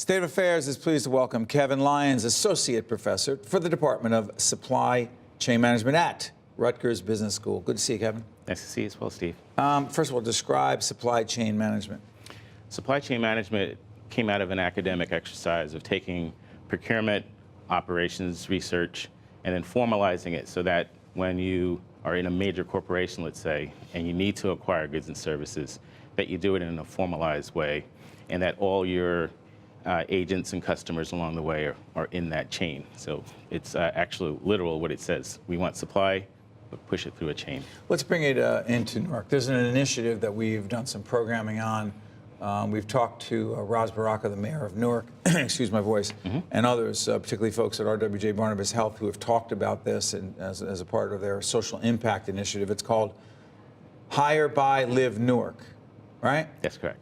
State of Affairs is pleased to welcome Kevin Lyons, Associate Professor for the Department of Supply Chain Management at Rutgers Business School. Good to see you, Kevin. Nice to see you as well, Steve. First of all, describe supply chain management. Supply chain management came out of an academic exercise of taking procurement, operations, research, and then formalizing it so that when you are in a major corporation, let's say, and you need to acquire goods and services, that you do it in a formalized way, and that all your agents and customers along the way are in that chain. So it's actually literal what it says. We want supply, but push it through a chain. Let's bring it into Newark. There's an initiative that we've done some programming on. We've talked to Raz Baraka, the mayor of Newark, excuse my voice, and others, particularly folks at RWJ Barnabas Health, who have talked about this and as a part of their social impact initiative. It's called Hire, Buy, Live Newark, right? That's correct.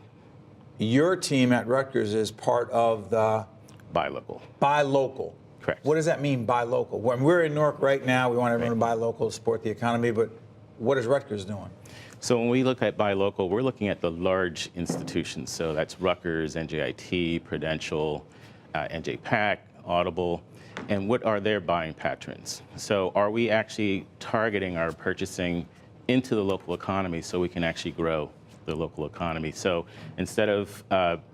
Your team at Rutgers is part of the Buy local. Buy local. Correct. What does that mean, buy local? When we're in Newark right now, we want everyone to buy local to support the economy, but what is Rutgers doing? So when we look at buy local, we're looking at the large institutions. So that's Rutgers, NJIT, Prudential, NJPAC, Audible, and what are their buying patterns? So are we actually targeting our purchasing into the local economy so we can actually grow the local economy? So instead of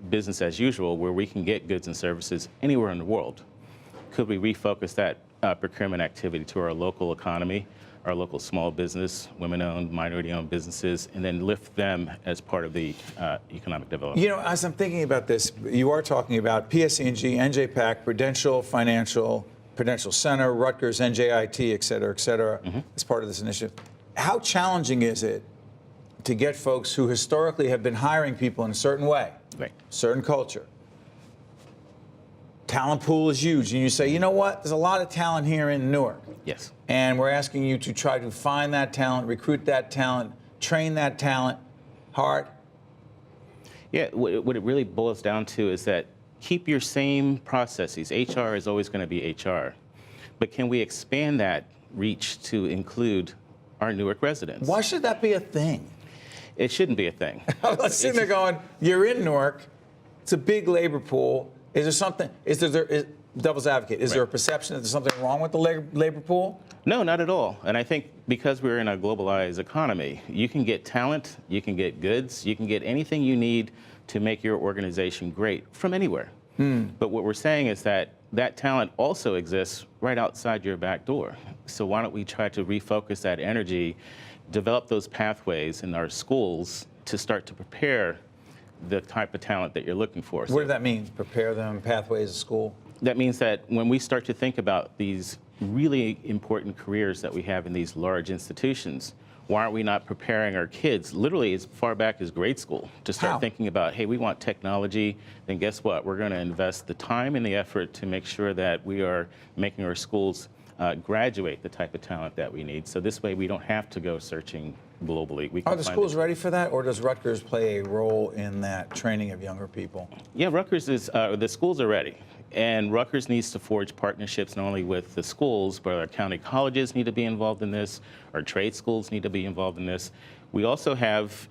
business as usual, where we can get goods and services anywhere in the world, could we refocus that procurement activity to our local economy, our local small business, women-owned, minority-owned businesses, and then lift them as part of the economic development? You know, as I'm thinking about this, you are talking about PSE&G, NJPAC, Prudential Financial, Prudential Center, Rutgers, NJIT, et cetera, as part of this initiative. How challenging is it to get folks who historically have been hiring people in a certain way, certain culture? Talent pool is huge, and you say, you know what, there's a lot of talent here in Newark. Yes. And we're asking you to try to find that talent, recruit that talent, train that talent hard. Yeah, what it really boils down to is that keep your same processes. HR is always going to be HR. But can we expand that reach to include our Newark residents? Why should that be a thing? It shouldn't be a thing. I was sitting there going, you're in Newark, it's a big labor pool. Is there something, devil's advocate, is there a perception that there's something wrong with the labor pool? No, not at all. And I think because we're in a globalized economy, you can get talent, you can get goods, you can get anything you need to make your organization great from anywhere. But what we're saying is that that talent also exists right outside your back door. So why don't we try to refocus that energy, develop those pathways in our schools to start to prepare the type of talent that you're looking for. What does that mean, prepare them, pathways to school? That means that when we start to think about these really important careers that we have in these large institutions, why aren't we not preparing our kids, literally as far back as grade school, to start thinking about, hey, we want technology, then guess what? We're going to invest the time and the effort to make sure that we are making our schools graduate the type of talent that we need. So this way we don't have to go searching globally. Are the schools ready for that, or does Rutgers play a role in that training of younger people? Yeah, Rutgers is, the schools are ready. And Rutgers needs to forge partnerships not only with the schools, but our county colleges need to be involved in this, our trade schools need to be involved in this. We also have,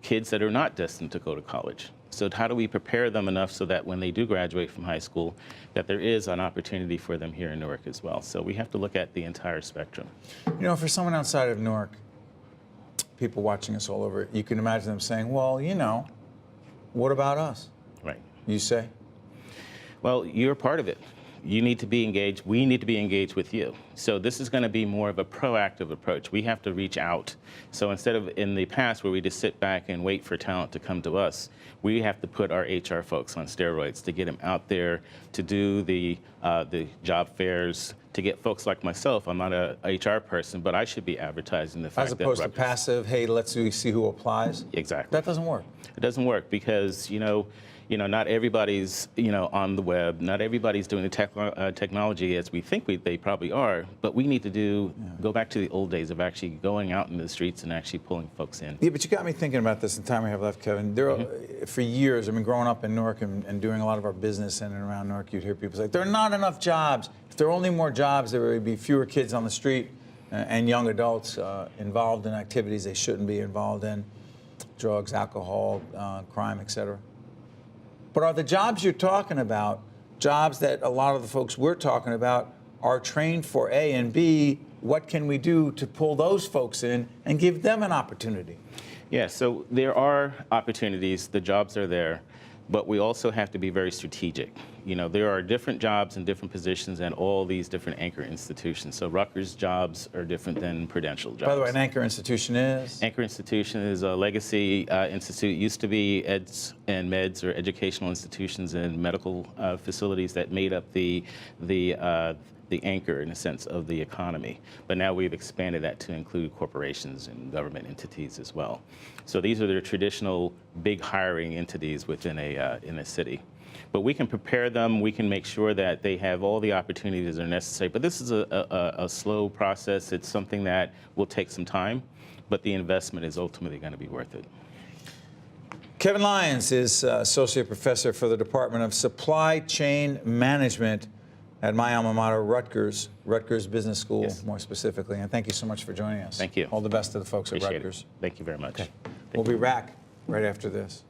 kids that are not destined to go to college. So how do we prepare them enough so that when they do graduate from high school, that there is an opportunity for them here in Newark as well? So we have to look at the entire spectrum. For someone outside of Newark, people watching us all over, you can imagine them saying, well, what about us? Right. You say? Well, you're part of it. You need to be engaged. We need to be engaged with you. So this is going to be more of a proactive approach. We have to reach out. So instead of in the past where we just sit back and wait for talent to come to us, we have to put our HR folks on steroids to get them out there to do the job fairs, to get folks like myself. I'm not a HR person, but I should be advertising the fact that as opposed to passive, hey, let's see who applies. Exactly. That doesn't work. It doesn't work because, not everybody's, on the web. Not everybody's doing the technology as we think they probably are. But we need to go back to the old days of actually going out in the streets and actually pulling folks in. Yeah, but you got me thinking about this in the time we have left, Kevin. For years, growing up in Newark and doing a lot of our business in and around Newark, you'd hear people say, there are not enough jobs. If there were only more jobs, there would be fewer kids on the street and young adults involved in activities they shouldn't be involved in, drugs, alcohol, crime, et cetera. But are the jobs you're talking about jobs that a lot of the folks we're talking about are trained for A, and B, what can we do to pull those folks in and give them an opportunity? Yeah, so there are opportunities, the jobs are there, but we also have to be very strategic. You know, there are different jobs and different positions at all these different anchor institutions. So Rutgers jobs are different than Prudential jobs. By the way, an anchor institution is? Anchor institution is a legacy institute. It used to be eds and meds, or educational institutions and medical facilities that made up the anchor, in a sense, of the economy. But now we've expanded that to include corporations and government entities as well. So these are the traditional big hiring entities within in a city. But we can prepare them. We can make sure that they have all the opportunities that are necessary. But this is a slow process. It's something that will take some time, but the investment is ultimately going to be worth it. Kevin Lyons is Associate Professor for the Department of Supply Chain Management at my alma mater, Rutgers Business School, Yes. more specifically. And thank you so much for joining us. Thank you. All the best to the folks Appreciate at Rutgers. it. Thank you very much. Okay. We'll be back right after this.